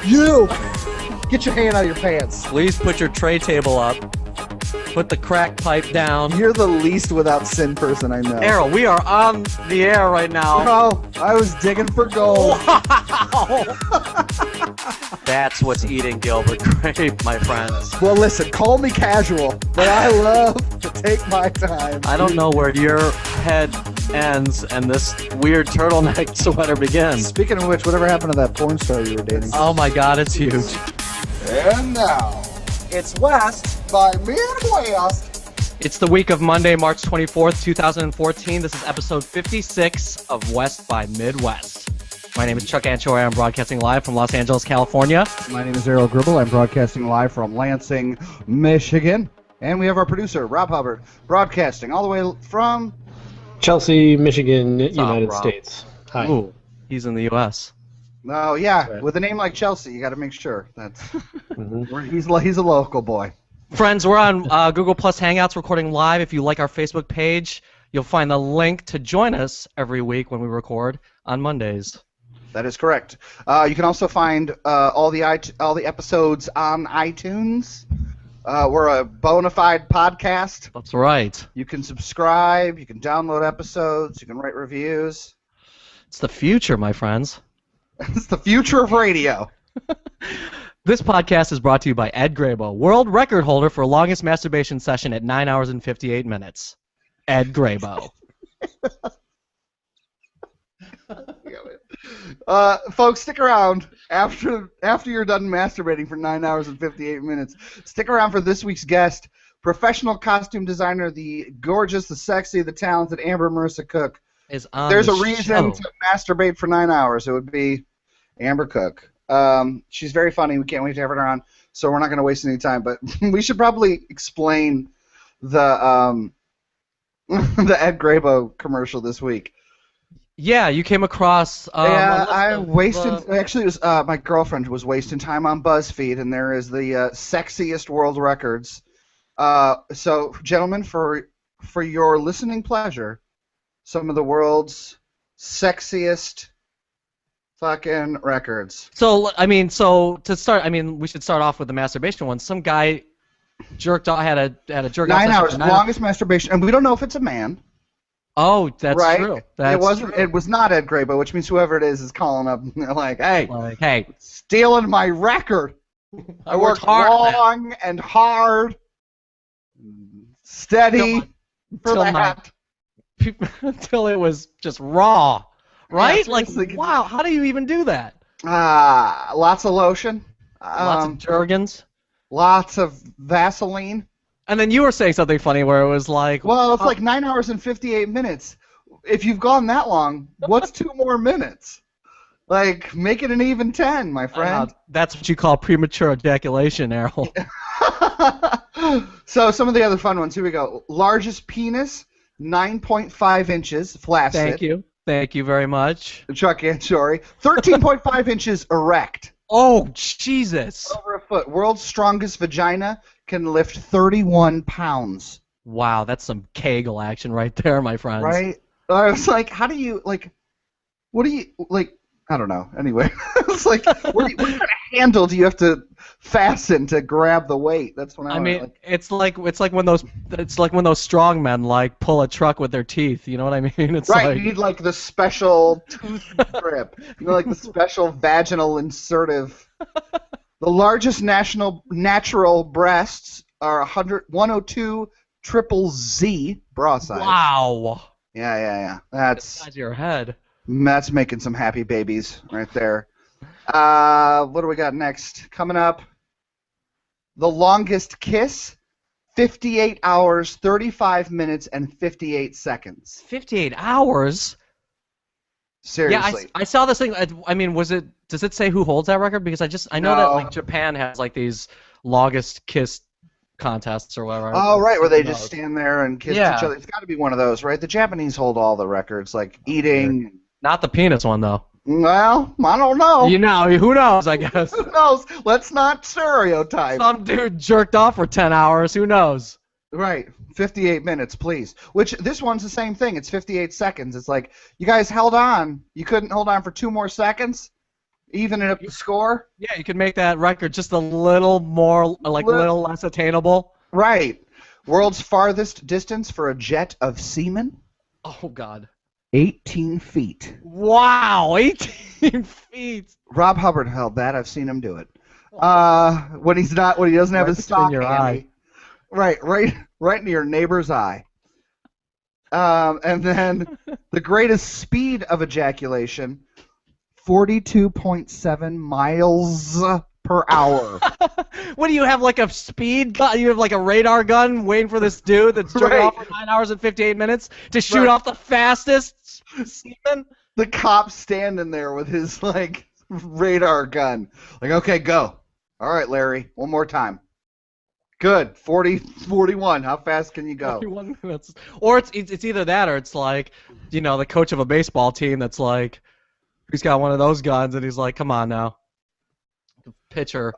You! Get your hand out of your pants. Please put your tray table up. Put the crack pipe down. You're the least without sin person I know. Errol, we are on the air right now. Oh, I was digging for gold. Wow! That's what's eating Gilbert Grape, my friends. Well, listen, call me casual, but I love to take my time. I don't know where your head ends and this weird turtleneck sweater begins. Speaking of which, whatever happened to that porn star you were dating? Oh my god, it's huge. And now, it's West by Midwest. It's the week of Monday, March 24th, 2014. This is episode 56 of West by Midwest. My name is Chuck Anchoy. I'm broadcasting live from Los Angeles, California. My name is Errol Gribble. I'm broadcasting live from Lansing, Michigan. And we have our producer, Rob Hubbard, broadcasting all the way from Chelsea, Michigan, What's up, United Rob? States. Hi. Ooh, he's in the U.S. Oh, yeah, Right. with a name like Chelsea, you got to make sure. That's Mhm. he's a local boy. Friends, we're on Google Plus Hangouts recording live. If you like our Facebook page, you'll find the link to join us every week when we record on Mondays. That is correct. You can also find all the episodes on iTunes. We're a bona fide podcast. That's right. You can subscribe. You can download episodes. You can write reviews. It's the future, my friends. It's the future of radio. This podcast is brought to you by Ed Grabo, world record holder for longest masturbation session at 9 hours and 58 minutes. Ed Grabo. Folks, stick around after you're done masturbating for 9 hours and 58 minutes. Stick around for this week's guest, professional costume designer, the gorgeous, the sexy, the talented Amber Marisa Cook. Is on There's the a reason show. to masturbate for 9 hours. It would be Amber Cook. She's very funny. We can't wait to have her on. So we're not going to waste any time. But we should probably explain the the Ed Grabo commercial this week. Yeah, you came across. Yeah, a I list of, wasted. Actually, it was my girlfriend was wasting time on BuzzFeed, and there is the sexiest world records. So, gentlemen, for your listening pleasure, some of the world's sexiest fucking records. So to start, we should start off with the masturbation one. Some guy jerked off, had a jerk off 9 session hours, for 9 longest masturbation, and we don't know if it's a man. Oh, that's right? true. It That's wasn't. true. It was not Ed Grabo, which means whoever it is calling up. And they're like, "Hey, Like, hey, stealing my record. I worked hard for that. long and hard, steady for till that." until it was just raw, right? Yeah, Like, seriously. wow, how do you even do that? Lots of lotion, Lots of Jergens. lots of Vaseline. And then you were saying something funny where it was like, Well, it's like 9 hours and 58 minutes. If you've gone that long, what's 2 more minutes? Like, make it an even 10, my friend. that's what you call premature ejaculation, Errol. So some of the other fun ones. Here we go. Largest penis, 9.5 inches, flaccid. Thank you very much. Chuck Anchoy. 13.5 inches erect. Oh, Jesus. Over a foot. World's strongest vagina can lift 31 pounds. Wow, that's some Kegel action right there, my friends. Right? I was like, how do you, like, what do you, like, I don't know. Anyway, it's like, what kind of handle do you have to fasten to grab the weight? That's what I mean, it's like when those strong men like pull a truck with their teeth. You know what I mean? It's right, like, you need like the special tooth grip. You know, like the special vaginal insertive. The largest natural breasts are 102 triple Z bra size. wow. Yeah. The That's size of your head. making some happy babies right there. What do we got next? Coming up, the longest kiss, 58 hours, 35 minutes, and 58 seconds. 58 hours. Seriously. Yeah, I saw this thing. I mean, does it say who holds that record? Because I know that No. like Japan has like these longest kiss contests or whatever. Oh, right, where they Who just knows? stand there and kiss Yeah. each other. It's got to be one of those, right? The Japanese hold all the records, like eating. Not the penis one though. Well, I don't know. You know, who knows, I guess. Who knows? Let's not stereotype. Some dude jerked off for 10 hours, who knows? Right. 58 minutes, please. Which, this one's the same thing. It's 58 seconds. It's like, you guys held on. You couldn't hold on for 2 more seconds? Even up the score? Yeah, you could make that record just a little more, like, little less attainable. Right. World's farthest distance for a jet of semen? Oh, God. 18 feet. Wow, 18 feet. Rob Hubbard held that. I've seen him do it. When he doesn't have Right his sock between your handy. Right in your neighbor's eye. And then the greatest speed of ejaculation, 42.7 miles per hour. What do you have, like a speed gun? You have like a radar gun waiting for this dude that's jerking off for 9 hours and 58 minutes to shoot off the fastest semen? The cop standing there with his like radar gun. Like, okay, go. All right, Larry, one more time. Good. 41. How fast can you go? 41 minutes. Or it's either that or it's like, you know, the coach of a baseball team that's like, he's got one of those guns and he's like, come on now. Pitcher.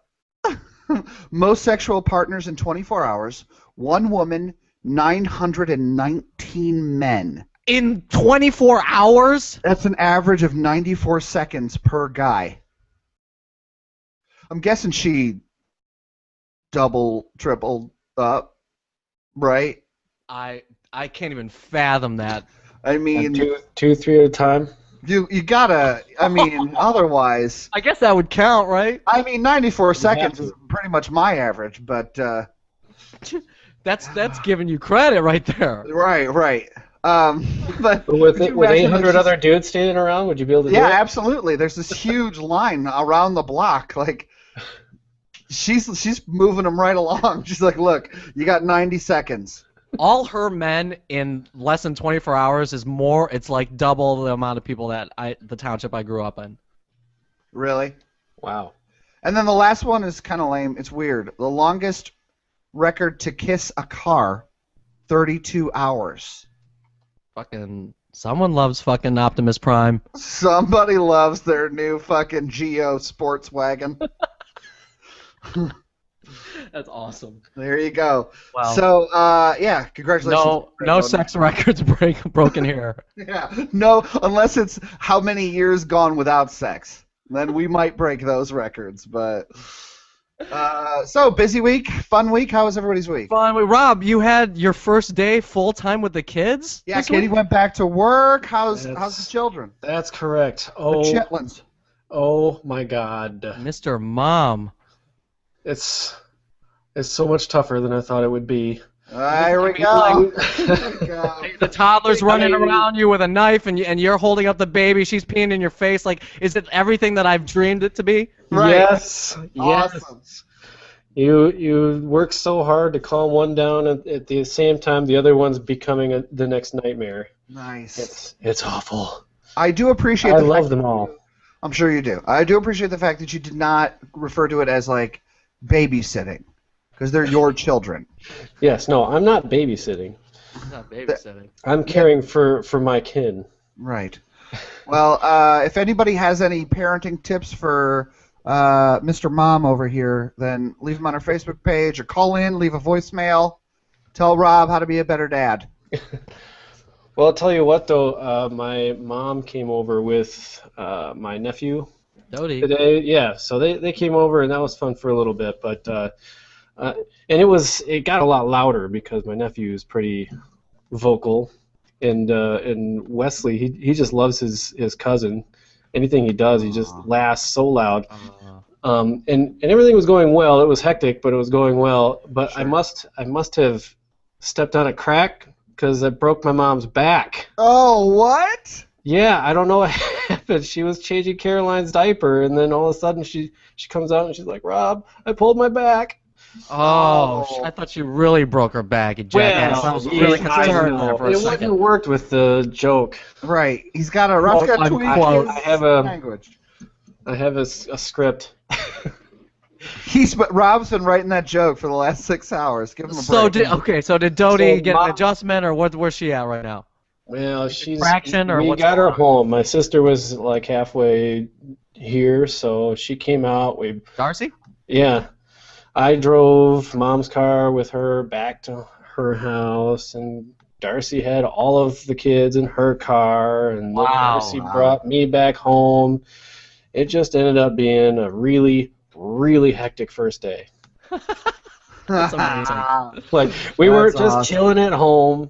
Most sexual partners in 24 hours. One woman, 919 men. In 24 hours? That's an average of 94 seconds per guy. I'm guessing she double, triple up, right? I can't even fathom that. I mean, two, 3 at a time. you gotta. I mean, otherwise. I guess that would count, right? I mean, 94 seconds is pretty much my average, but. That's giving you credit right there. Right. But With could you imagine 800 other dudes standing around, would you be able to do Yeah, it? absolutely. There's this huge line around the block. Like, she's moving them right along. She's like, look, you got 90 seconds. All her men in less than 24 hours is more. It's like double the amount of people that the township I grew up in. Really? Wow. And then the last one is kind of lame. It's weird. The longest record to kiss a car, 32 hours. Fucking someone loves fucking Optimus Prime. Somebody loves their new fucking Geo sports wagon. That's awesome. There you go. Wow. So, yeah, congratulations. No sex records broken here. Yeah, no, unless it's how many years gone without sex. Then we might break those records. But so busy week, fun week. How was everybody's week? Fun. Wait, Rob, you had your first day full time with the kids? Yeah, this Katie week? went back to work. How's the children? That's correct. The Oh, chitlins. oh my God. Mr. Mom. It's so much tougher than I thought it would be. Here we go. Here we go. The toddler's running around you with a knife, and you're holding up the baby. She's peeing in your face. Like, is it everything that I've dreamed it to be? Right. Yes. Awesome. Yes. You work so hard to calm one down, and at the same time, the other one's becoming the next nightmare. Nice. It's awful. I do appreciate. I love them all. I'm sure you do. I do appreciate the fact that you did not refer to it as like babysitting, because they're your children. Yes. No, I'm not babysitting. Not babysitting. I'm caring for my kin. Right. Well, if anybody has any parenting tips for Mr. Mom over here, then leave them on our Facebook page or call in, leave a voicemail. Tell Rob how to be a better dad. Well, I'll tell you what, though. My mom came over with my nephew Dodie. today. Yeah, so they came over, and that was fun for a little bit. But and it got a lot louder because my nephew is pretty vocal, and Wesley he just loves his cousin. Anything he does, he just laughs so loud. And everything was going well. It was hectic, but it was going well. But Sure. I must have stepped on a crack because I broke my mom's back. Oh, what? Yeah, I don't know what happened. She was changing Caroline's diaper, and then all of a sudden she comes out and she's like, "Rob, I pulled my back." Oh, I thought you really broke her back, you jackass. I was really concerned there for a it second. wouldn't worked with the joke. Right. He's got a Rob's got tweak unquote. his I have a- language. I have a script. Rob's been writing that joke for the last 6 hours. Give him a break. So did Dodie So get an Mom- adjustment, or where's she at right now? Well, Fraction or we what's got her going on? home. My sister was like halfway here, so she came out. Darcy? Yeah, I drove Mom's car with her back to her house, and Darcy had all of the kids in her car, and then Darcy Wow. brought me back home. It just ended up being a really, really hectic first day. That's amazing. Like we That's weren't just awesome. chilling at home.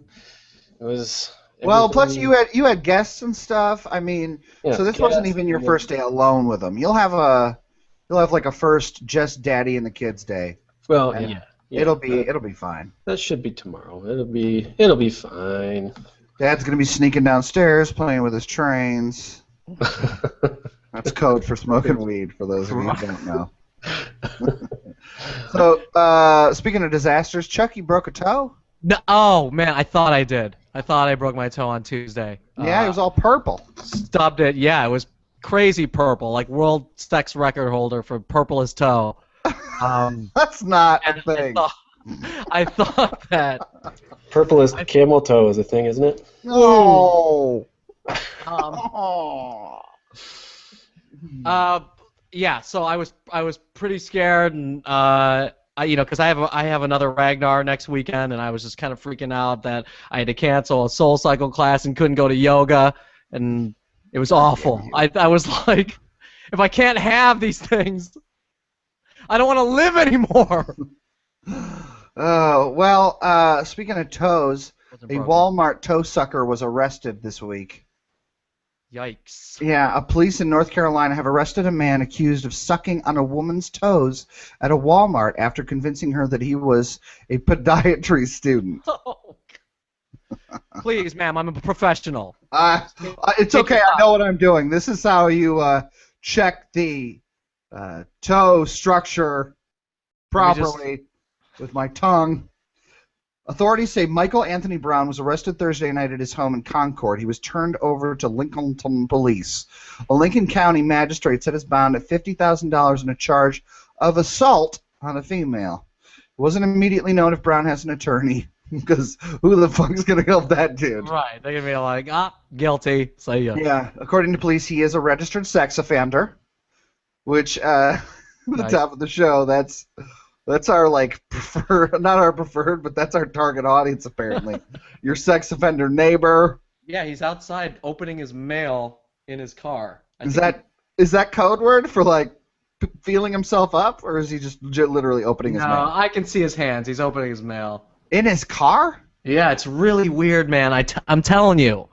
It was Well, plus everything. you had guests and stuff. I mean, Yeah, so this wasn't guests, even your and then, first day alone with them. You'll have like a first just daddy and the kids day, well, and yeah. it'll be fine. That should be tomorrow. It'll be fine. Dad's gonna be sneaking downstairs playing with his trains. That's code for smoking weed, for those of you who don't know. So, speaking of disasters, Chucky broke a toe. No, oh man, I thought I did. I thought I broke my toe on Tuesday. Yeah, it was all purple. Stubbed it. Yeah, it was crazy purple, like world sex record holder for purplest toe. That's not a And thing. I thought that. Purplest camel toe is a thing, isn't it? No. Um, Oh. yeah, so I was pretty scared, and because I have another Ragnar next weekend, and I was just kind of freaking out that I had to cancel a Soul Cycle class and couldn't go to yoga, and it was awful. I was like, if I can't have these things, I don't want to live anymore. Oh, well, speaking of toes, Wasn't a broken. Walmart toe sucker was arrested this week. Yikes. Yeah, police in North Carolina have arrested a man accused of sucking on a woman's toes at a Walmart after convincing her that he was a podiatry student. Oh, please, ma'am, I'm a professional. It's okay, I know what I'm doing. This is how you check the toe structure properly with my tongue. Authorities say Michael Anthony Brown was arrested Thursday night at his home in Concord. He was turned over to Lincolnton Police. A Lincoln County magistrate set his bond at $50,000 in a charge of assault on a female. It wasn't immediately known if Brown has an attorney, because who the fuck is going to help that dude? Right, they're gonna be like, guilty. See ya. Yeah, according to police, he is a registered sex offender, which, at the Nice. top of the show, that's our, like, preferred, not our preferred, but that's our target audience, apparently. Your sex offender neighbor. Yeah, he's outside opening his mail in his car. Is that code word for, like, feeling himself up, or is he just literally opening his No, mail? I can see his hands. He's opening his mail. In his car? Yeah, it's really weird, man. I'm telling you.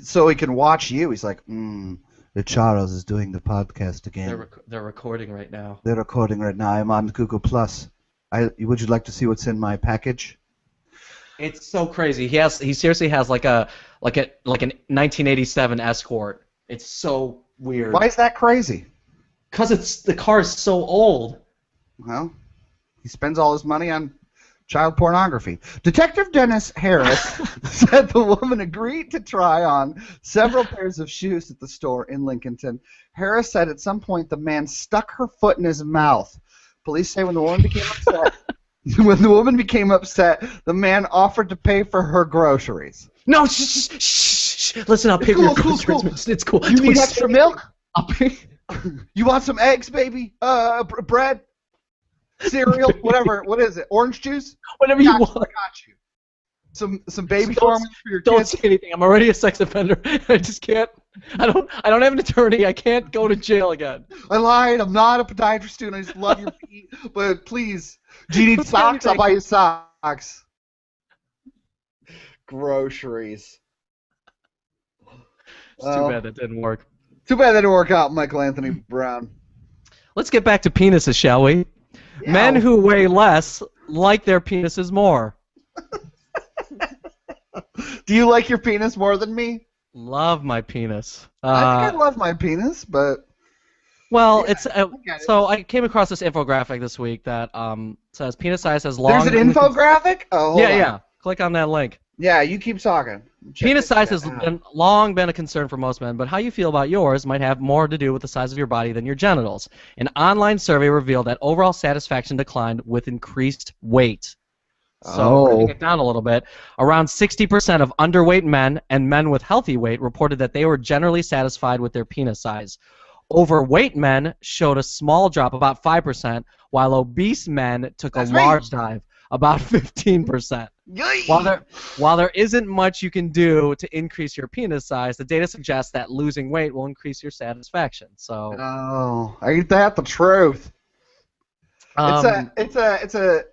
So he can watch you. He's like, the Charles is doing the podcast again. They're recording right now. They're recording right now. I'm on Google Plus. Would you like to see what's in my package? It's so crazy. He seriously has like an 1987 Escort. It's so weird. Why is that crazy? Because the car is so old. Well, he spends all his money on child pornography. Detective Dennis Harris said the woman agreed to try on several pairs of shoes at the store in Lincolnton. Harris said at some point the man stuck her foot in his mouth. Police say when the woman became upset, the man offered to pay for her groceries. No, shh. Listen, I'll pay for your groceries. It's cool. You need Don't extra say milk? I'll pay. You want some eggs, baby? Bread? Cereal? Whatever. What is it? Orange juice? Whatever you I want. got you. Some baby Don't- formula for your Don't kids. say anything. I'm already a sex offender. I just can't. I don't have an attorney. I can't go to jail again. I lied. I'm not a podiatrist student. I just love your feet. But please, do you need socks? I'll buy you socks. Groceries. It's too bad that didn't work. Too bad that didn't work out, Michael Anthony Brown. Let's get back to penises, shall we? Yeah. Men who weigh less like their penises more. Do you like your penis more than me? Love my penis. I think I love my penis, but Well, yeah, it's get it. so I came across this infographic this week that says penis size has long. there's an infographic? Oh, hold on. Yeah. Click on that link. Yeah, you keep talking. Check Penis this size shit has out. long been a concern for most men, but how you feel about yours might have more to do with the size of your body than your genitals. An online survey revealed that overall satisfaction declined with increased weight. So breaking Oh. it down a little bit, around 60% of underweight men and men with healthy weight reported that they were generally satisfied with their penis size. Overweight men showed a small drop, about 5%, while obese men took a That's me. large dive, about 15%. Yay! While there isn't much you can do to increase your penis size, the data suggests that losing weight will increase your satisfaction. So, Oh, ain't that the truth? um, It's a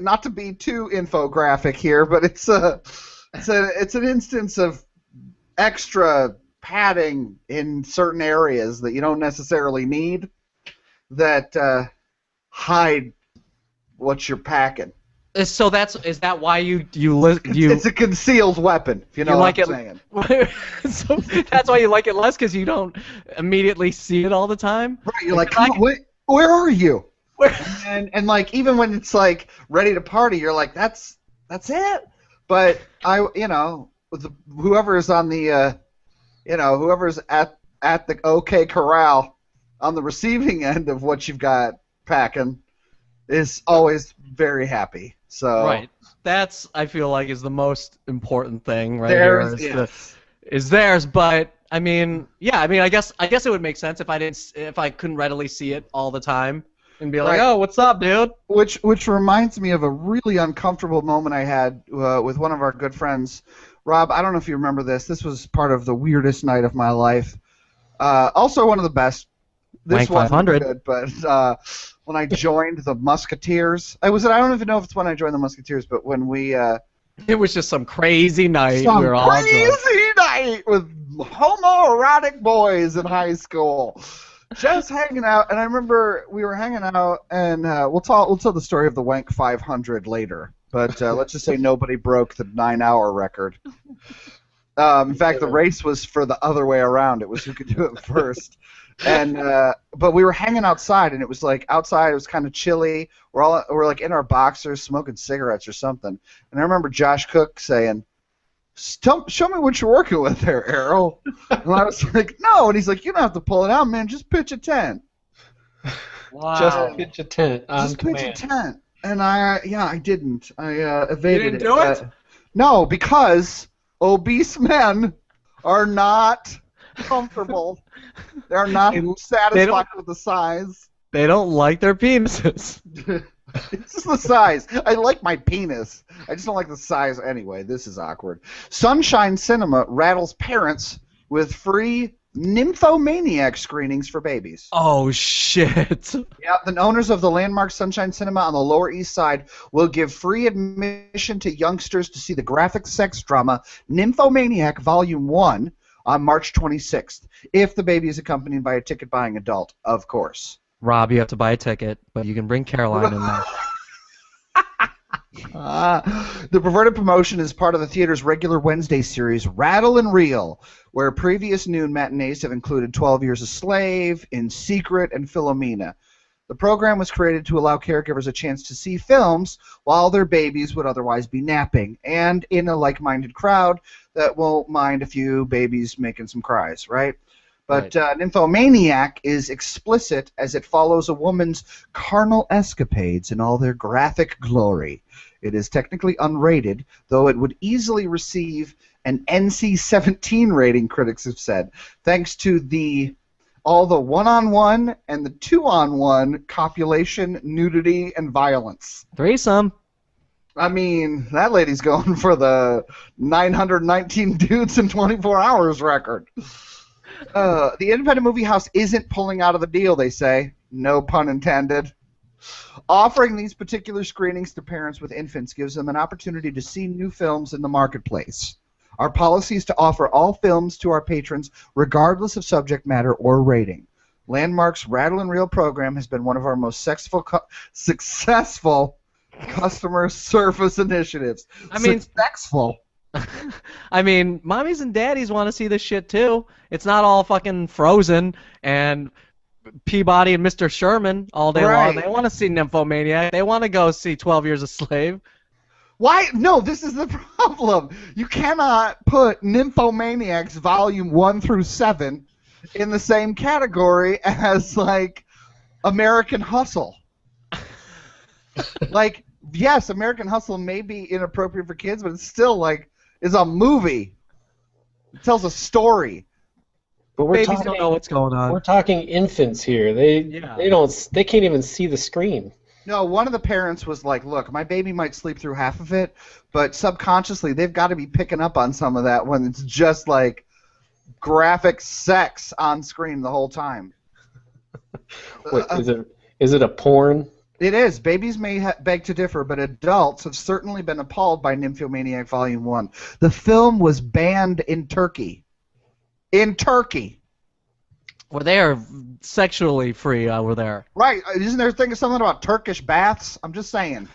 not to be too infographic here, but it's an instance of extra padding in certain areas that you don't necessarily need that hide what you're packing. is that why It's a concealed weapon, if you know you what like I'm it? saying. So that's why you like it less, because you don't immediately see it all the time. Right, you're like, come on, where are you? Where- And like even when it's like ready to party, you're like, that's it. But whoever is on the whoever's at the OK Corral on the receiving end of what you've got packing is always very happy. So Right. That's, I feel like, is the most important thing right there's here is theirs. But I mean, yeah, I guess it would make sense if I couldn't readily see it all the time and be like, Right. oh, what's up, dude? Which reminds me of a really uncomfortable moment I had with one of our good friends, Rob. I don't know if you remember this. This was part of the weirdest night of my life. Also one of the best. This Wank wasn't 500. good, but when I joined the Musketeers, I don't even know if it's when I joined the Musketeers, but when we It was just some crazy night. some We were all drunk. crazy night with homoerotic boys in high school. Just hanging out, and I remember we were hanging out, and we'll tell the story of the Wank 500 later. But let's just say nobody broke the 9-hour record. In fact, the race was for the other way around. It was who could do it first. And but we were hanging outside, and it was like outside. It was kind of chilly. We're like in our boxers, smoking cigarettes or something. And I remember Josh Cook saying, show me what you're working with there, Errol. And I was like, no. And he's like, you don't have to pull it out, man. Just pitch a tent. Wow. Just pitch a tent on Just command. pitch a tent. And I didn't. I evaded You didn't do it? No, because obese men are not comfortable. They're not satisfied with the size. They don't like their penises. It's just the size. I like my penis. I just don't like the size anyway. This is awkward. Sunshine Cinema rattles parents with free nymphomaniac screenings for babies. Oh shit. Yeah, the owners of the landmark Sunshine Cinema on the Lower East Side will give free admission to youngsters to see the graphic sex drama Nymphomaniac Volume 1 on March 26th, if the baby is accompanied by a ticket-buying adult, of course. Rob, you have to buy a ticket, but you can bring Caroline in there. The perverted promotion is part of the theater's regular Wednesday series, Rattle and Reel, where previous noon matinees have included 12 Years a Slave, In Secret, and Philomena. The program was created to allow caregivers a chance to see films while their babies would otherwise be napping, and in a like-minded crowd that won't mind a few babies making some cries, right? But Nymphomaniac is explicit as it follows a woman's carnal escapades in all their graphic glory. It is technically unrated, though it would easily receive an NC-17 rating, critics have said, thanks to all the one-on-one and the two-on-one copulation, nudity, and violence. Threesome. I mean, that lady's going for the 919 dudes in 24 hours record. The independent movie house isn't pulling out of the deal, they say. No pun intended. Offering these particular screenings to parents with infants gives them an opportunity to see new films in the marketplace. Our policy is to offer all films to our patrons regardless of subject matter or rating. Landmark's Rattle and Reel program has been one of our most successful customer service initiatives. I mean, successful. I mean, mommies and daddies want to see this shit too. It's not all fucking Frozen and Peabody and Mr. Sherman all day long. They want to see Nymphomaniac. They want to go see 12 Years a Slave. Why? No, this is the problem. You cannot put Nymphomaniacs Volume 1 through 7 in the same category as, like, American Hustle. Like, yes, American Hustle may be inappropriate for kids, but it's still like is a movie. It tells a story. But Babies don't know what's going we're on. talking infants here. Yeah. They can't even see the screen. No, one of the parents was like, "Look, my baby might sleep through half of it, but subconsciously they've got to be picking up on some of that when it's just like graphic sex on screen the whole time." What is it a porn? It is. Babies may beg to differ, but adults have certainly been appalled by Nymphomaniac Volume 1. The film was banned in Turkey. In Turkey. Well, they are sexually free over there. Right. Isn't there something about Turkish baths? I'm just saying.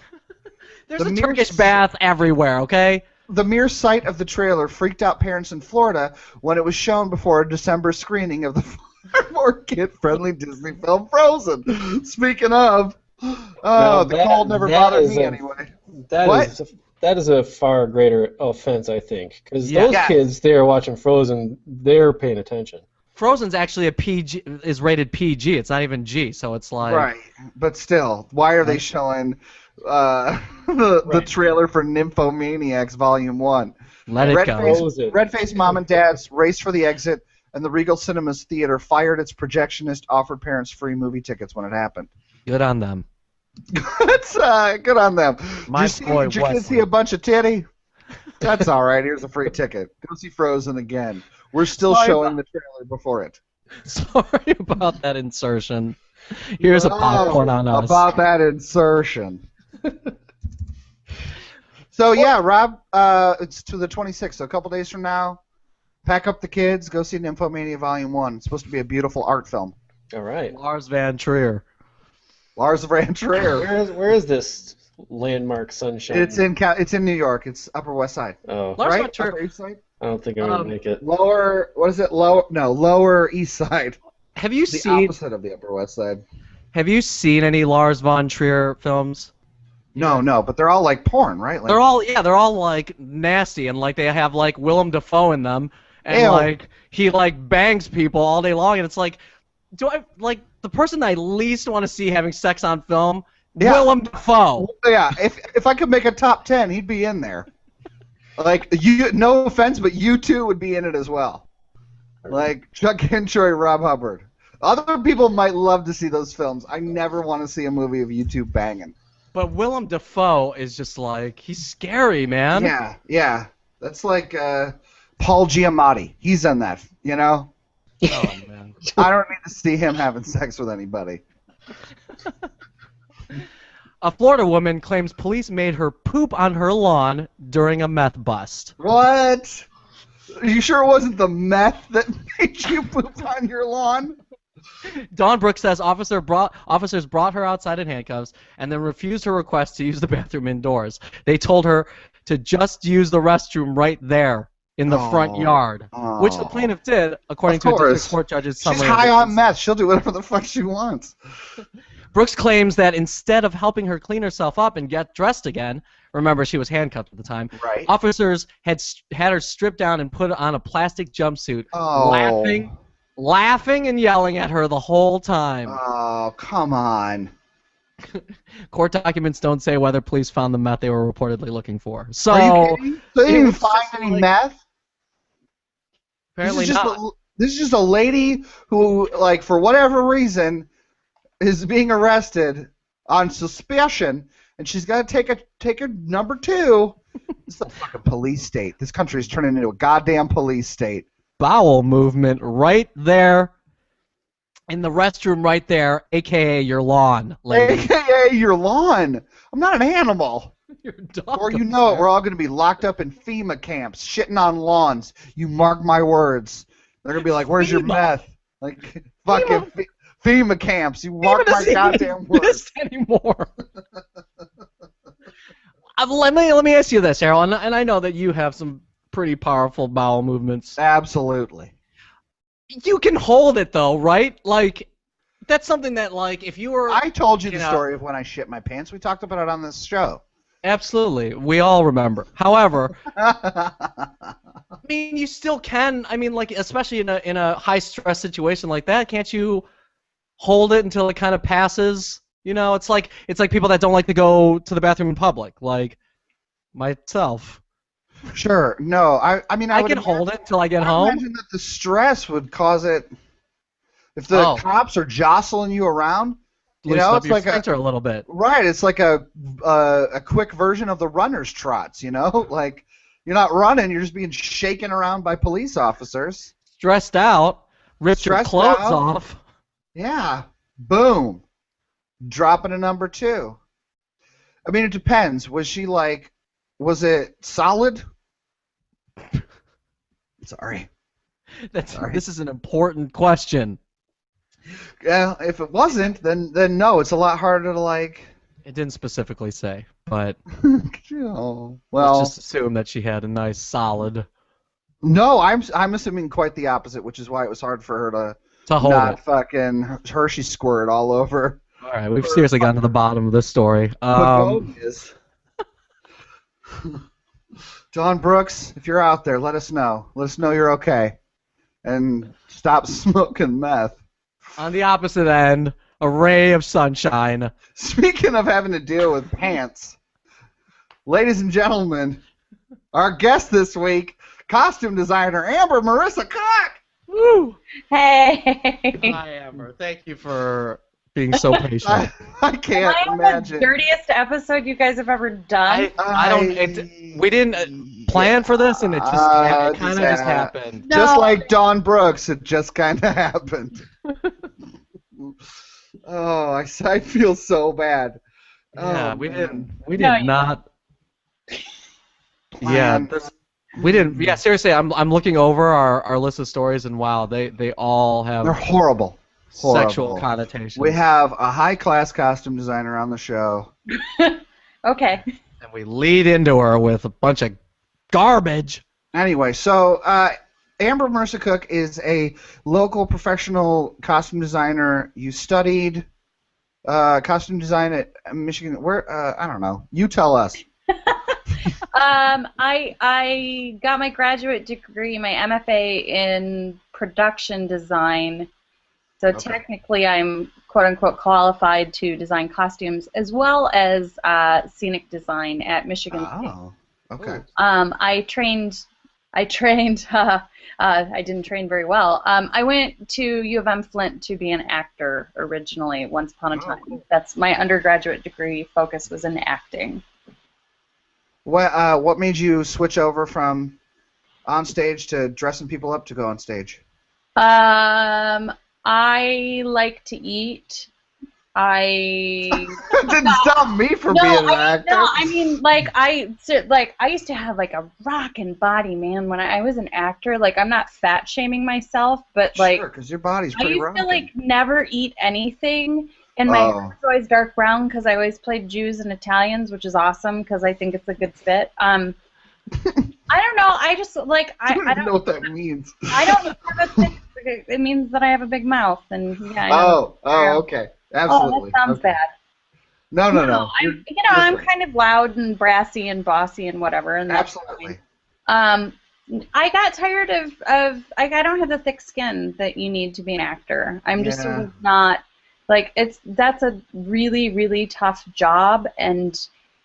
There's The a mere Turkish bath everywhere, okay? The mere sight of the trailer freaked out parents in Florida when it was shown before a December screening of the more kid-friendly Disney film Frozen. Speaking of, the cold never bothered me anyway. That is a far greater offense, I think, because Yeah. those kids there watching Frozen, they're paying attention. Frozen's actually is rated PG. It's not even G, so it's like Right, but still, why are they showing the trailer for Nymphomaniacs Volume 1? let it go. Red-faced mom and dads raced for the exit, and the Regal Cinemas Theater fired its projectionist, offered parents free movie tickets when it happened. Good on them. That's good on them. My boy Did your kids Wesley. see a bunch of titty? That's all right. Here's a free ticket. Go see Frozen again. We're still showing the trailer before it. Sorry about that insertion. Here's a popcorn on us. About that insertion. So yeah, Rob, it's to the 26th, so a couple days from now. Pack up the kids, go see Nymphomania Volume 1. It's supposed to be a beautiful art film. All right. Lars Van Trier. Lars Van Trier. Where is this landmark sunshine? It's in New York. It's Upper West Side. Oh, Lars Right? Van Trier. Upper East Side? I don't think I'm gonna make it. Lower, what is it? Lower East Side. Have you The seen opposite of the Upper West Side. Have you seen any Lars Von Trier films? No, but they're all like porn, right? Like, They're all like nasty and like they have like Willem Dafoe in them and Ew. like he like bangs people all day long and it's like do I like the person I least want to see having sex on film? Yeah. Willem Dafoe. Yeah, if I could make a top 10, he'd be in there. Like, no offense, but you two would be in it as well. Like Chuck Hentroy, Rob Hubbard. Other people might love to see those films. I never want to see a movie of you two banging. But Willem Dafoe is just like he's scary, man. Yeah. That's like Paul Giamatti. He's in that, you know? Oh man. I don't need to see him having sex with anybody. A Florida woman claims police made her poop on her lawn during a meth bust. What? Are you sure it wasn't the meth that made you poop on your lawn? Dawn Brooks says officers brought her outside in handcuffs and then refused her request to use the bathroom indoors. They told her to just use the restroom right there in the front yard, which the plaintiff did, according to a district court judge's summary. She's high on meth. She'll do whatever the fuck she wants. Brooks claims that instead of helping her clean herself up and get dressed again, remember she was handcuffed at the time, Right. officers had her stripped down and put on a plastic jumpsuit, Oh. laughing and yelling at her the whole time. Oh, come on. Court documents don't say whether police found the meth they were reportedly looking for. So, Are you kidding? So they it didn't was find just any like- meth? apparently not. This is just a lady who, like, for whatever reason, is being arrested on suspicion, and she's got to take a number 2. This is a fucking police state. This country is turning into a goddamn police state. Bowel movement right there in the restroom right there, a.k.a. your lawn, lady. AKA your lawn. I'm not an animal. Your dog Or you goes know it, there. we're all going to be locked up in FEMA camps, shitting on lawns. You mark my words. They're going to be like, where's your FEMA? meth? Like, fucking FEMA camps. You mark my doesn't goddamn even words. exist anymore. Let me ask you this, Errol, and I know that you have some pretty powerful bowel movements. Absolutely. You can hold it though, right? Like that's something that like if you were I told you the know- story of when I shit my pants. We talked about it on this show. absolutely, we all remember. However, I mean, you still can. I mean, like especially in a high stress situation like that, can't you hold it until it kind of passes? You know, it's like people that don't like to go to the bathroom in public, like myself. Sure. No, I mean, I would can hold it till I get I home. imagine that the stress would cause it. If the Oh. cops are jostling you around, Loosen up it's your like sphincter a little bit. right. It's like a quick version of the runner's trots. Like you're not running, you're just being shaken around by police officers. Stressed out, ripped your Stressed clothes out. off. Yeah. Boom. Dropping a number 2. I mean, it depends. Was it solid? Sorry. This is an important question. Yeah, if it wasn't, then no, it's a lot harder to like. It didn't specifically say, but Oh, let's well, just assume that she had a nice solid no, I'm assuming quite the opposite, which is why it was hard for her to hold not it. fucking Hershey squirt all over. All right, we've seriously gotten to the bottom of this story. Begonias. John Brooks, if you're out there, let us know. Let us know you're okay, and stop smoking meth. On the opposite end, a ray of sunshine. Speaking of having to deal with pants, ladies and gentlemen, our guest this week, costume designer Marisa Cook. Woo! Hey. Hi, Amber. Thank you for being so patient. I can't Am I imagine. the dirtiest episode you guys have ever done? I don't. We didn't plan for this, and it just kind of just happened. No. Just like Dawn Brooks, it just kind of happened. Oh, I feel so bad. Yeah, Oh, we man. didn't. We No, did you- not. Plan. Yeah, we didn't. Yeah, seriously, I'm looking over our list of stories, and wow, they all They're have horrible. sexual Horrible. connotations. We have a high-class costume designer on the show. Okay. and we lead into her with a bunch of garbage. Anyway, so Amber Marisa Cook is a local professional costume designer. You studied costume design at Michigan. Where? I don't know. You tell us. I got my graduate degree, my MFA in production design. So Okay. technically, I'm quote unquote qualified to design costumes as well as scenic design at Michigan State. Oh, okay. I trained. I didn't train very well. I went to U of M Flint to be an actor originally. Once upon a time, cool. that's my undergraduate degree. Focus was in acting. What made you switch over from on stage to dressing people up to go on stage? I like to eat. I Didn't stop me from being an actor. No, I mean, I used to have like a rockin' body, man. When I was an actor, like I'm not fat shaming myself, but like sure, because your body's I pretty used rocking. to like never eat anything, and my hair was always dark brown because I always played Jews and Italians, which is awesome because I think it's a good fit. I don't know. I just like I don't know what that means. I don't have a thing. It means that I have a big mouth, and yeah. I know. Okay. Absolutely. Oh, that sounds Okay. bad. No. I'm kind of loud and brassy and bossy and whatever, and that's Absolutely. fine. I got tired of I don't have the thick skin that you need to be an actor. I'm just sort of not like that's a really, really tough job, and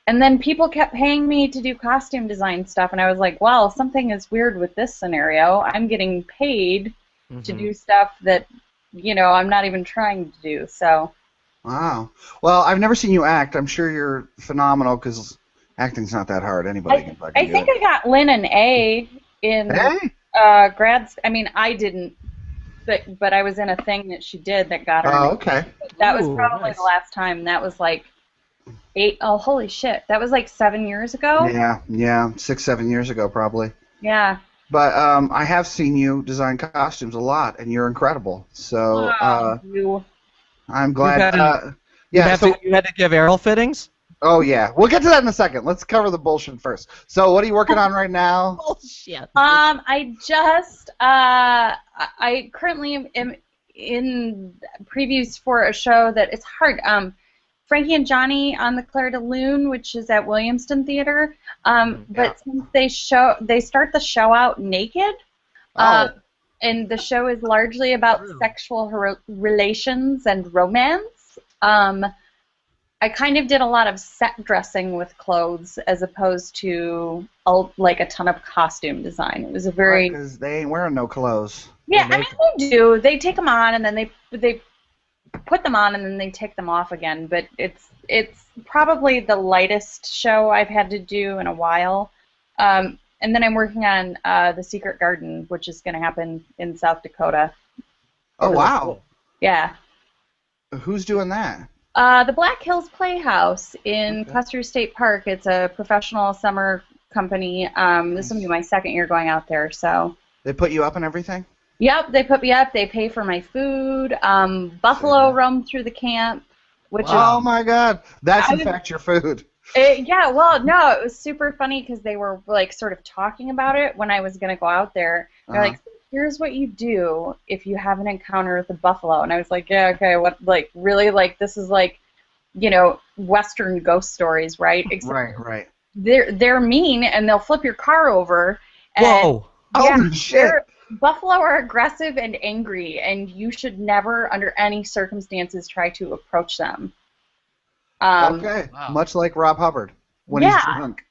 then people kept paying me to do costume design stuff, and I was like, well, something is weird with this scenario. I'm getting paid to do stuff that I'm not even trying to do. So. Wow. Well, I've never seen you act. I'm sure you're phenomenal because acting's not that hard. Anybody can fucking I do think it. I got Lynn an A in Hey? I mean, I didn't, but I was in a thing that she did that got her. Oh, an A. okay. That was Ooh, probably nice. the last time. That was like 8. Oh, holy shit! That was like 7 years ago. Yeah. 6, 7 years ago, probably. Yeah. But I have seen you design costumes a lot, and you're incredible. So You. I'm glad. You Yeah. So, had to give arrow fittings. oh yeah, we'll get to that in a second. Let's cover the bullshit first. So, what are you working on right now? Bullshit. I just I currently am in previews for a show that it's hard. Frankie and Johnny on the Claire de Lune, which is at Williamston Theater. But since they start the show out naked, and the show is largely about sexual relations and romance. I kind of did a lot of set dressing with clothes as opposed to like a ton of costume design. It was a very Because they ain't wearing no clothes. yeah. I mean, they do. They take them on and then they put them on and then they take them off again. But it's probably the lightest show I've had to do in a while. And then I'm working on The Secret Garden, which is going to happen in South Dakota. Oh wow! Yeah. Who's doing that? The Black Hills Playhouse in Custer State Park. It's a professional summer company. This will be my second year going out there, so. They put you up and everything? Yep, they put me up. They pay for my food. Buffalo roam through the camp, which oh my God, that's in fact your food. Yeah, well, no, it was super funny because they were like sort of talking about it when I was gonna go out there. They're like, here's what you do if you have an encounter with a buffalo. And I was like, yeah, okay, what, like, really? Like, this is like, you know, Western ghost stories, right? Except right. They're mean, and they'll flip your car over. And, Whoa. Yeah, oh, shit. Buffalo are aggressive and angry, and you should never, under any circumstances, try to approach them. Okay, much like Rob Hubbard when he's drunk.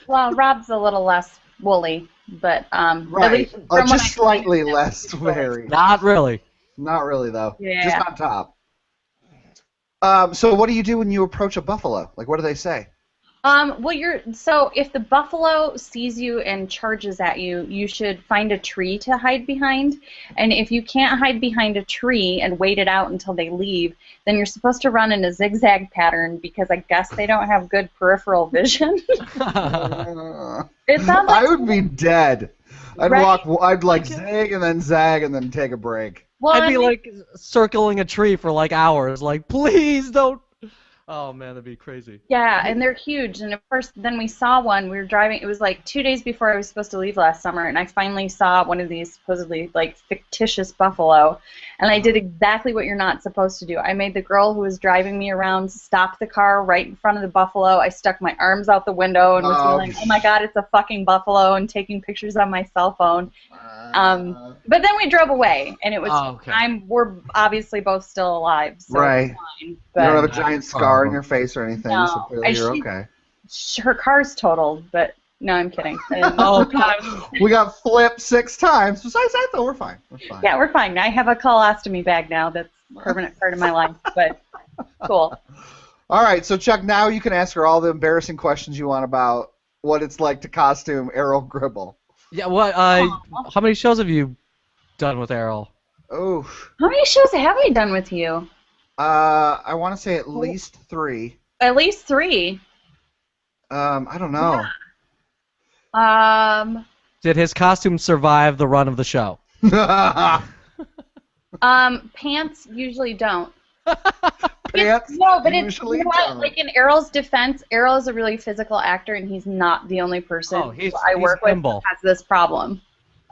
Well, Rob's a little less woolly. But right, just slightly less very. Not really. Not really though. Yeah. Just on top. So what do you do when you approach a buffalo? Like, what do they say? Well, so if the buffalo sees you and charges at you, you should find a tree to hide behind. And if you can't hide behind a tree and wait it out until they leave, then you're supposed to run in a zigzag pattern because I guess they don't have good peripheral vision. It's not like I would be dead. I'd like zig and then zag and then take a break. Well, I'd be like circling a tree for like hours, like, please don't. Oh man, that'd be crazy. Yeah, and they're huge. And of course, then we saw one. We were driving. It was like 2 days before I was supposed to leave last summer, and I finally saw one of these supposedly like fictitious buffalo. And I did exactly what you're not supposed to do. I made the girl who was driving me around stop the car right in front of the buffalo. I stuck my arms out the window and was yelling, "Oh my God, it's a fucking buffalo!" and taking pictures on my cell phone. But then we drove away, and it was. We're obviously both still alive, so right. It's fine, but, you don't have a giant scar in your face or anything, no, so clearly you're okay. Her car's totaled, but no, I'm kidding. Oh God. We got flipped 6 times. Besides that, though, we're fine. We're fine. Yeah, we're fine. I have a colostomy bag now. That's a permanent part of my life, but cool. All right, so Chuck, now you can ask her all the embarrassing questions you want about what it's like to costume Errol Gribble. Yeah, what? How many shows have you done with Errol? Oh. How many shows have I done with you? I want to say at least 3. At least 3. I don't know. Yeah. Did his costume survive the run of the show? Pants usually don't. Pants no, but it's usually you know what? don't. Like in Errol's defense, Errol is a really physical actor, and he's not the only person he's I work with nimble. who has this problem.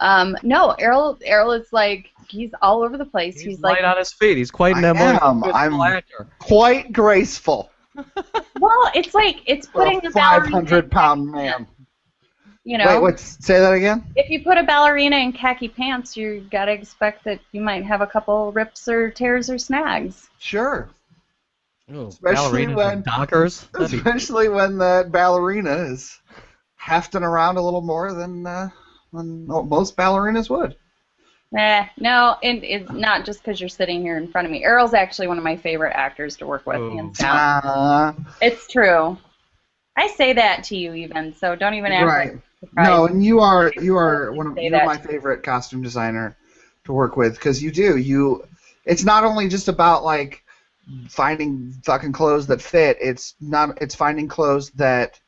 No, Errol is like he's all over the place. He's light like on his feet. He's quite nimble. I'm actor. quite graceful. well, it's like it's putting a 500-pound man. You know, wait, say that again? If you put a ballerina in khaki pants, you gotta expect that you might have a couple rips or tears or snags. Sure. Ooh, especially when Dockers. Especially when that ballerina is hefting around a little more than most ballerinas would. No, and it's not just because you're sitting here in front of me. Errol's actually one of my favorite actors to work with, hands down. It's true. I say that to you even, so don't even act right. like No, and you're my favorite costume designer to work with because you do. It's not only just about like finding fucking clothes that fit. It's finding clothes that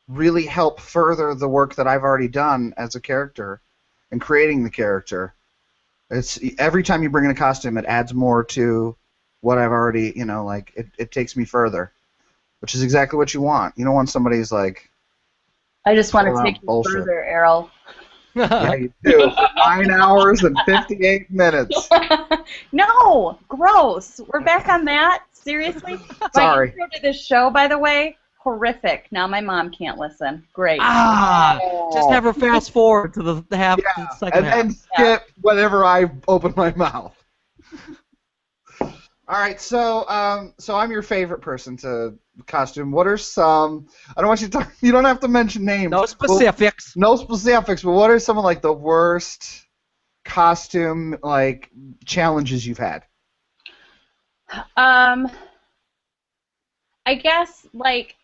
really help further the work that I've already done as a character and creating the character. It's every time you bring in a costume, it adds more to what I've already, it takes me further, which is exactly what you want. You don't want somebody who's like, I just want to take you further, Errol. Yeah, you do. 9 hours and 58 minutes. No, gross. We're back on that? Seriously? Sorry. My intro to this show, by the way, horrific. Now my mom can't listen. Great. Just have her fast forward to the second half. And skip whenever I open my mouth. All right, so I'm your favorite person to costume. What are some? I don't want you to talk. You don't have to mention names. No Well, specifics. no specifics, but what are some of like the worst costume like challenges you've had? Um, I guess like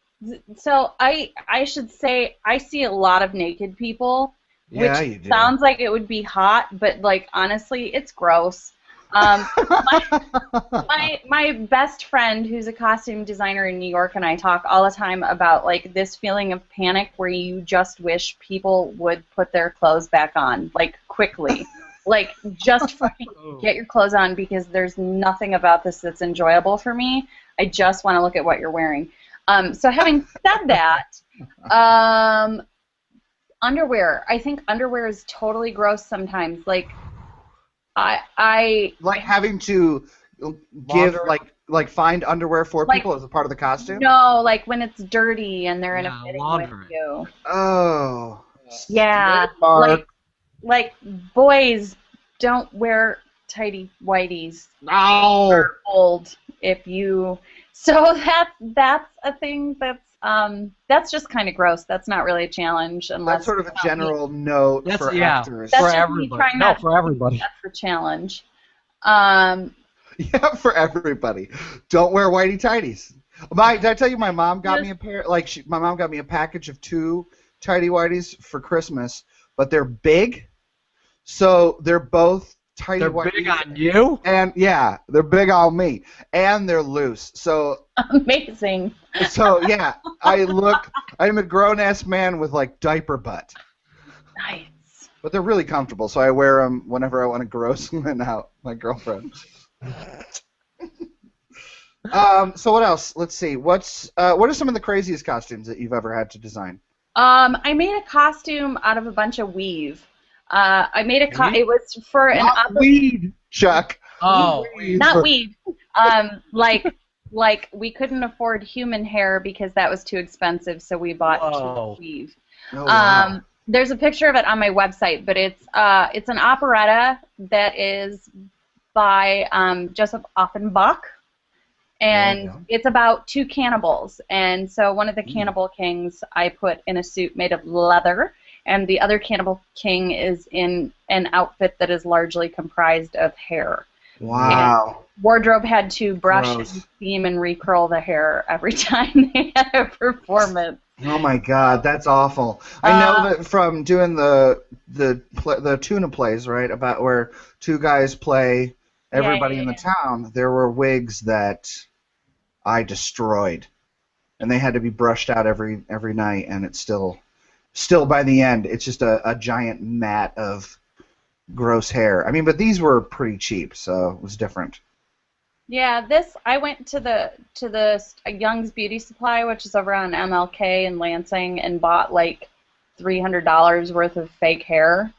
so I should say I see a lot of naked people, which Yeah, you do. sounds like it would be hot, but like honestly, it's gross. Um, my best friend, who's a costume designer in New York, and I talk all the time about like this feeling of panic where you just wish people would put their clothes back on, like quickly. Like just fucking get your clothes on because there's nothing about this that's enjoyable for me. I just want to look at what you're wearing. So having said that, um, underwear. I think underwear is totally gross sometimes. Like I Like having to give Laundry. like find underwear for like people as a part of the costume. no, like when it's dirty and they're in a Yeah, fitting with laundry. you. Oh, Yeah, Mark. like boys don't wear tighty whities. No. Are old if you. So that's a thing that's just kind of gross. That's not really a challenge That's unless sort of a you count me. general note That's for yeah. actors. That's For just me everybody. trying No, not to for everybody. that's for challenge. Um, Yeah, for everybody. Don't wear whitey tighties. Did I tell you my mom got me a pair? Like, my mom got me a package of 2 tighty whities for Christmas, but they're big, so they're both tighty They're whities. big on you. And yeah, they're big on me, and they're loose. amazing. So yeah, I'm a grown ass man with like diaper butt, Nice. but they're really comfortable. So I wear them whenever I want to gross someone out. My girlfriend. So what else? Let's see. What are some of the craziest costumes that you've ever had to design? I made a costume out of a bunch of weave. I made it was for an Not weed, Chuck. Oh, not weave. Like we couldn't afford human hair because that was too expensive, so we bought Whoa. weave. Oh, wow. There's a picture of it on my website, but it's an operetta that is by Joseph Offenbach, There you and go. it's about 2 cannibals. And so one of the cannibal kings I put in a suit made of leather, and the other cannibal king is in an outfit that is largely comprised of hair. Wow. Wardrobe had to brush Gross. and steam and recurl the hair every time they had a performance. Oh my God, that's awful. I know that from doing the tuna plays, right, about where 2 guys play everybody in the town. There were wigs that I destroyed, and they had to be brushed out every night, and it's still by the end, it's just a giant mat of gross hair. I mean, but these were pretty cheap, so it was different. Yeah, I went to the Young's Beauty Supply, which is over on MLK in Lansing, and bought like $300 worth of fake hair,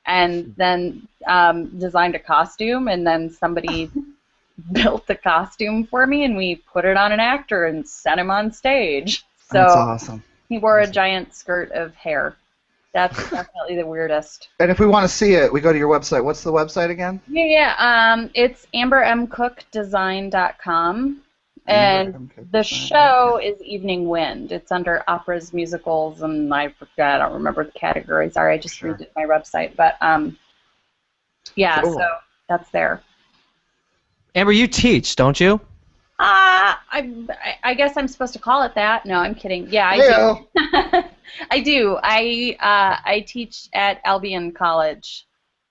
and then designed a costume, and then somebody built the costume for me, and we put it on an actor and sent him on stage. So That's awesome. he wore a giant skirt of hair. That's definitely the weirdest. And if we want to see it, we go to your website. What's the website again? Yeah. It's ambermcookdesign.com. And the show is Evening Wind. It's under operas, musicals, and I don't remember what the categories are. I just read it on my website. But yeah, Cool. so that's there. Amber, you teach, don't you? I guess I'm supposed to call it that. No, I'm kidding. Yeah, I Hey-o. do. I do. I teach at Albion College,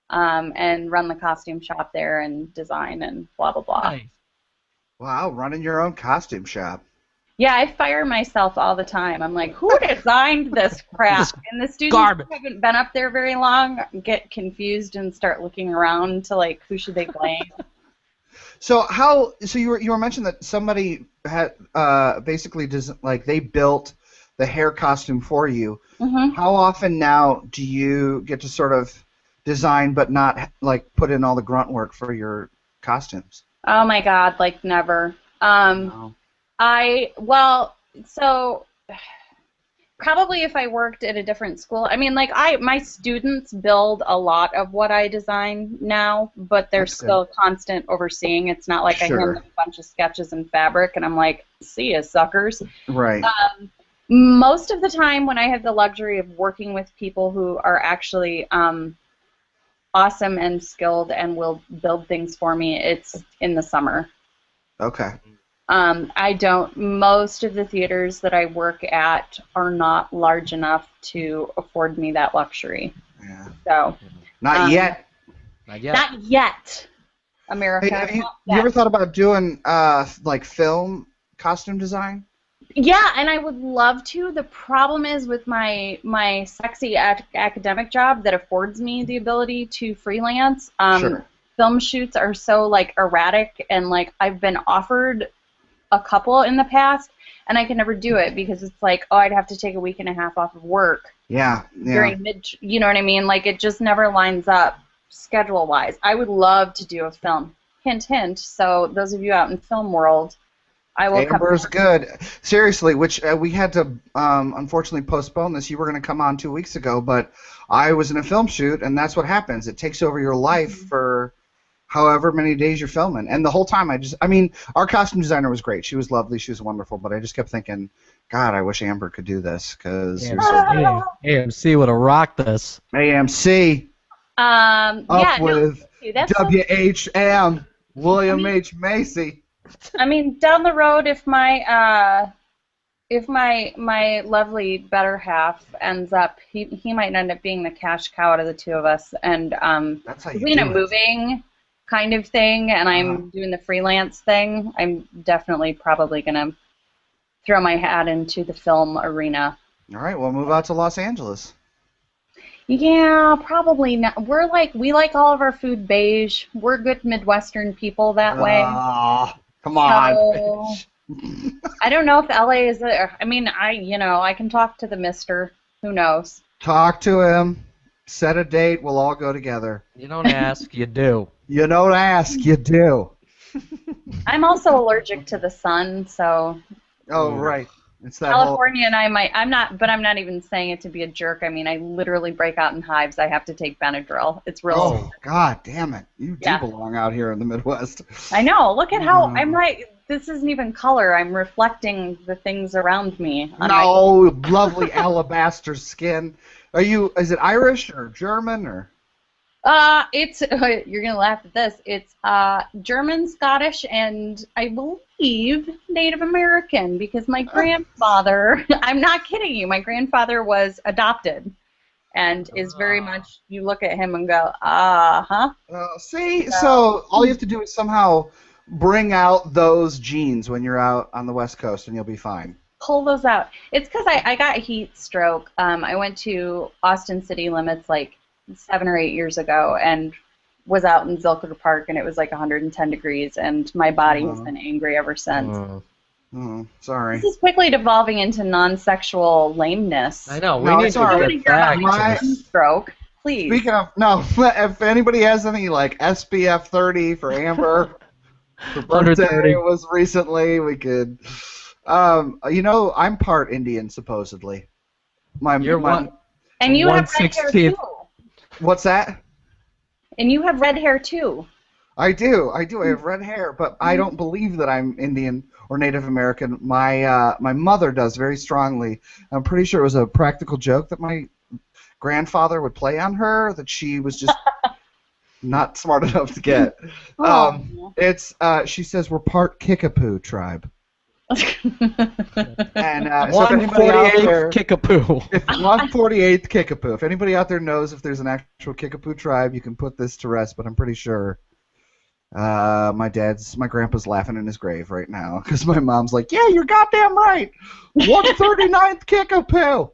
and run the costume shop there and design and blah blah blah. Nice. Wow, running your own costume shop. Yeah, I fire myself all the time. I'm like, who designed this crap? This And the students garbage. who haven't been up there very long get confused and start looking around to like, who should they blame? So you were mentioning that somebody had basically they built the hair costume for you. Mm-hmm. How often now do you get to sort of design but not like put in all the grunt work for your costumes? Oh my God, like never. No. So Probably if I worked at a different school. I mean, like my students build a lot of what I design now, but they're That's good. still constant overseeing. It's not like I hand Sure. them a bunch of sketches and fabric and I'm like, see ya, suckers. Right. Most of the time when I have the luxury of working with people who are actually awesome and skilled and will build things for me, it's in the summer. Okay. Most of the theaters that I work at are not large enough to afford me that luxury. Yeah. So. Not yet. Not yet. Not yet, America. Hey, have you Not yet. ever thought about doing like film costume design? Yeah, and I would love to. The problem is with my sexy academic job that affords me the ability to freelance. Sure. Film shoots are so like erratic, and like I've been offered a couple in the past, and I can never do it because it's like, oh, I'd have to take a week and a half off of work Yeah. during you know what I mean? Like it just never lines up schedule-wise. I would love to do a film. Hint, hint. So those of you out in film world, I will come. Amber's good. Seriously, which we had to unfortunately postpone this. You were going to come on 2 weeks ago, but I was in a film shoot, and that's what happens. It takes over your life for however many days you're filming. And the whole time I mean, our costume designer was great. She was lovely. She was wonderful. But I just kept thinking, God, I wish Amber could do this because you're so good. AMC would have rocked this. AMC Yeah, up no, with that's WHM, William H. Macy. I mean, down the road, if my lovely better half ends up, he might end up being the cash cow out of the two of us, and That's how you we end do up it. moving kind of thing, and I'm doing the freelance thing. I'm definitely probably gonna throw my hat into the film arena. All right, we'll move out to Los Angeles. Yeah, probably not. We like all of our food beige. We're good Midwestern people that way. Ah, come on. So, I don't know if LA is there. I mean, I can talk to the mister. Who knows? Talk to him. Set a date. We'll all go together. You don't ask, you do. You don't ask, you do. I'm also allergic to the sun, so Oh, right. It's that whole... California and I'm not even saying it to be a jerk. I mean, I literally break out in hives. I have to take Benadryl. It's real. Oh, God damn it. You Yeah. do belong out here in the Midwest. I know. Look at how I'm like, this isn't even color. I'm reflecting the things around me. on my- No, lovely alabaster skin. Is it Irish or German or? It's you're gonna laugh at this. It's German, Scottish, and I believe Native American because my grandfather. I'm not kidding you. My grandfather was adopted, and is very much. You look at him and go, huh. See, so all you have to do is somehow bring out those genes when you're out on the West Coast, and you'll be fine. Pull those out. It's because I got heat stroke. I went to Austin City Limits like 7 or 8 years ago and was out in Zilker Park and it was like 110 degrees and my body has been angry ever since. Oh, sorry. This is quickly devolving into non-sexual lameness. I know. We No, need it's to all I right. want to get hear back about to my this. heat stroke, please. Speaking of, no, if anybody has any like SPF 30 for Amber, her birthday 130. was recently, we could. I'm part Indian supposedly. You're one. And you have red hair 1/16. too. What's that? And you have red hair too. I do. I have red hair, but I don't believe that I'm Indian or Native American. My mother does very strongly. I'm pretty sure it was a practical joke that my grandfather would play on her that she was just not smart enough to get. She says we're part Kickapoo tribe. And so if anybody out 148 there, Kickapoo. 148th Kickapoo. If anybody out there knows if there's an actual Kickapoo tribe, you can put this to rest. But I'm pretty sure my grandpa's laughing in his grave right now because my mom's like, "Yeah, you're goddamn right. 139th Kickapoo."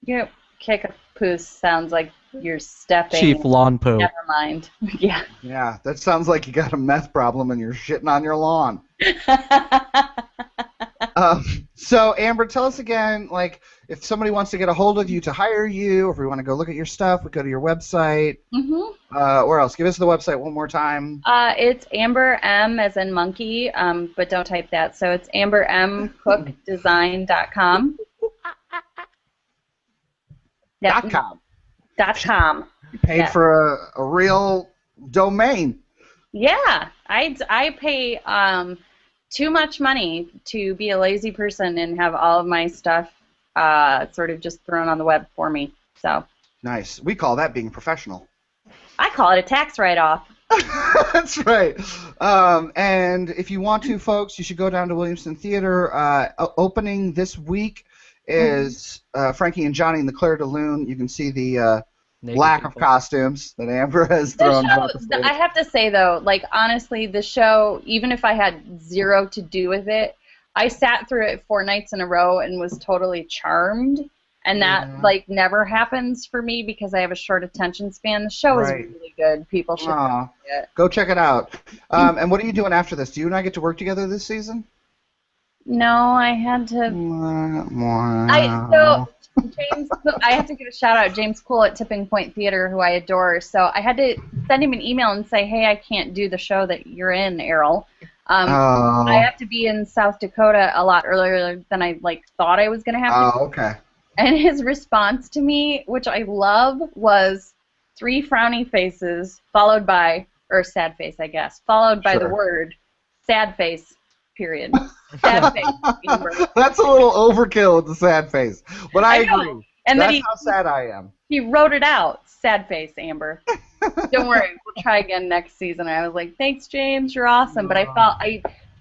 Yep. Kickapoo sounds like you're stepping. Chief Lawn Poo. Never mind. Yeah. Yeah, that sounds like you got a meth problem and you're shitting on your lawn. So Amber, tell us again, like, if somebody wants to get a hold of you to hire you, or if we want to go look at your stuff, we go to your website. Where else? Give us the website one more time. It's Amber M as in monkey, but don't type that. So it's ambermcookdesign.com. Yep. .com. .com. You paid for a real domain. Yeah, I pay too much money to be a lazy person and have all of my stuff sort of just thrown on the web for me. So Nice. We call that being professional. I call it a tax write-off. That's right. And if you want to, folks, you should go down to Williamson Theater. Opening this week is Frankie and Johnny and the Claire de Lune. You can see the lack of costumes that Amber has thrown. I have to say, though, like, honestly, the show, even if I had zero to do with it, I sat through it 4 nights in a row and was totally charmed. And that, like, never happens for me because I have a short attention span. The show is really good. People should go see it. Go check it out. And what are you doing after this? Do you and I get to work together this season? No, I had to. James, I have to give a shout out. James Cool at Tipping Point Theater, who I adore. So I had to send him an email and say, hey, I can't do the show that you're in, Errol. I have to be in South Dakota a lot earlier than I thought I was going to have to. Oh, okay. And his response to me, which I love, was 3 frowny faces followed by, or sad face, I guess, followed by the word sad face, period. Sad face. That's a little overkill with the sad face. But I agree. And that's how sad I am. He wrote it out. Sad face, Amber. Don't worry, we'll try again next season. And I was like, thanks, James, you're awesome. But I felt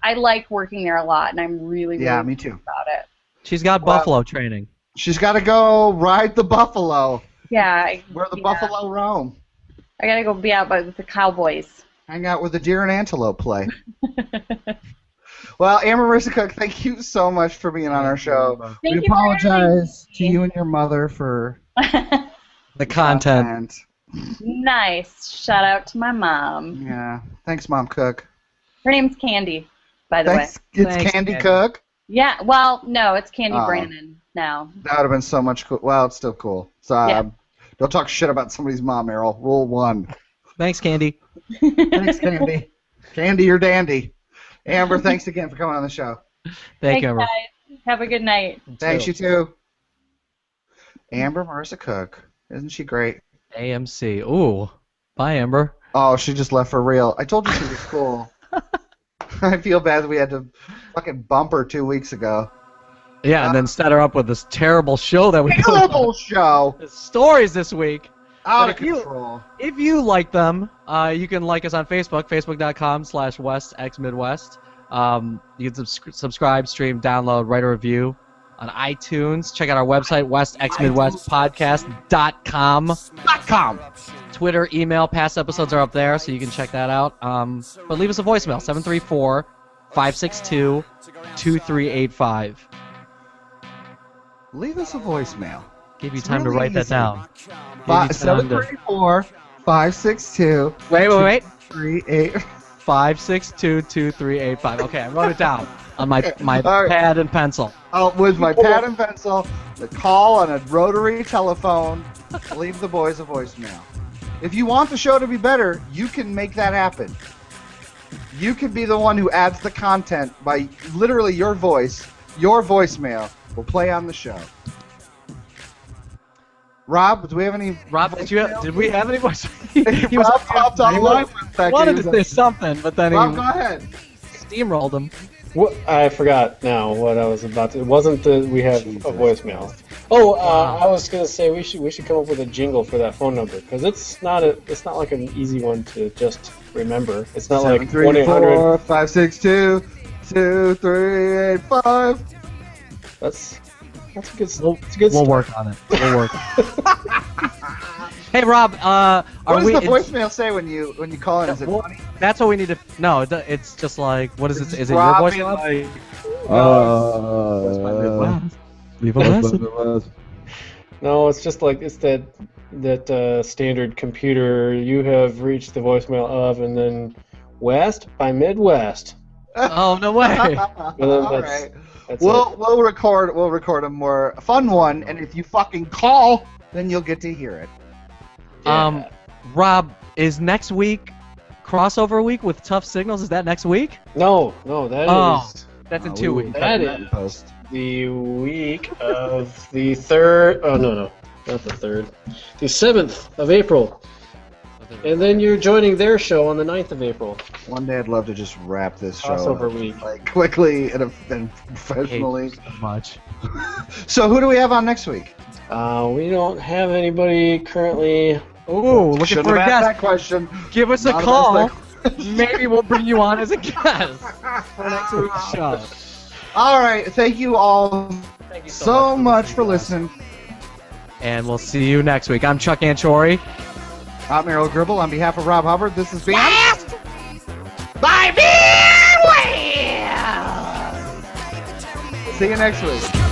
I like working there a lot, and I'm really me too. about it. She's got buffalo training. She's got to go ride the buffalo. Yeah. Where the buffalo roam. I got to go be out with the cowboys. Hang out where the deer and antelope play. Well, Amber Marisa Cook, thank you so much for being on our show. We apologize to you and your mother for the content. Nice. Shout out to my mom. Yeah. Thanks, Mom Cook. Her name's Candy, by the way. It's Candy Cook? Yeah. Well, no, it's Candy Brannon now. That would have been so much cool. Well, it's still cool. So don't talk shit about somebody's mom, Errol. Rule 1. Thanks, Candy. Thanks, Candy. Candy, you're dandy. Amber, thanks again for coming on the show. Thank you, Amber. Guys. Have a good night. Thanks, you too. Amber Marisa Cook. Isn't she great? AMC. Ooh. Bye, Amber. Oh, she just left for real. I told you she was cool. I feel bad that we had to fucking bump her 2 weeks ago. Yeah, and then set her up with this terrible show that we Terrible show! Stories this week. Out of control. If you like them, you can like us on Facebook, facebook.com/WestXMidwest. You can subscribe, stream, download, write a review on iTunes. Check out our website, westxmidwestpodcast.com. Twitter, email, past episodes are up there, so you can check that out. But leave us a voicemail, 734-562-2385. Leave us a voicemail. Give you time to write that down. 734-562. Wait. 2385. 562-2385. Okay, I wrote it down on my pad and pencil. With my pad and pencil, the call on a rotary telephone. Leave the boys a voicemail. If you want the show to be better, you can make that happen. You can be the one who adds the content by literally your voice. Your voicemail will play on the show. Rob, do we have any? Rob, did we have any voice? Rob popped online for a second. Wanted to say something, but then Rob, go ahead. Steamrolled him. What, I forgot now what I was about to. It wasn't that we have a voicemail. Oh, I was gonna say we should come up with a jingle for that phone number because it's not like an easy one to just remember. It's not like 1-800-562-2385. That's a good. We'll work on it. We'll work. Hey Rob, what does the voicemail say when you call in? Is it funny? That's what we need to. No, it's just like what is it? Is it your voice? Leave a message. No, it's just like it's that standard computer. You have reached the voicemail of, and then West by Midwest. Oh no way! All right. That's it. We'll record a more fun one, and if you fucking call, then you'll get to hear it. Yeah. Rob, is next week crossover week with Tough Signals? Is that next week? No, that is That's in 2 weeks. that is the week of the 3rd. Oh no, not the 3rd. The 7th of April. And then you're joining their show on the 9th of April. One day I'd love to just wrap this show Crossover up, week. like quickly and professionally. So much. So who do we have on next week? We don't have anybody currently. Ooh, looking Shouldn't for a have asked guest. that question. Give us a Not call. asked that question. Maybe we'll bring you on as a guest for next week's show. All right, thank you all Thank you so much for listening. And we'll see you next week. I'm Chuck Anchori. I'm Errol Gribble. On behalf of Rob Hubbard, this has been Bye, See you next week.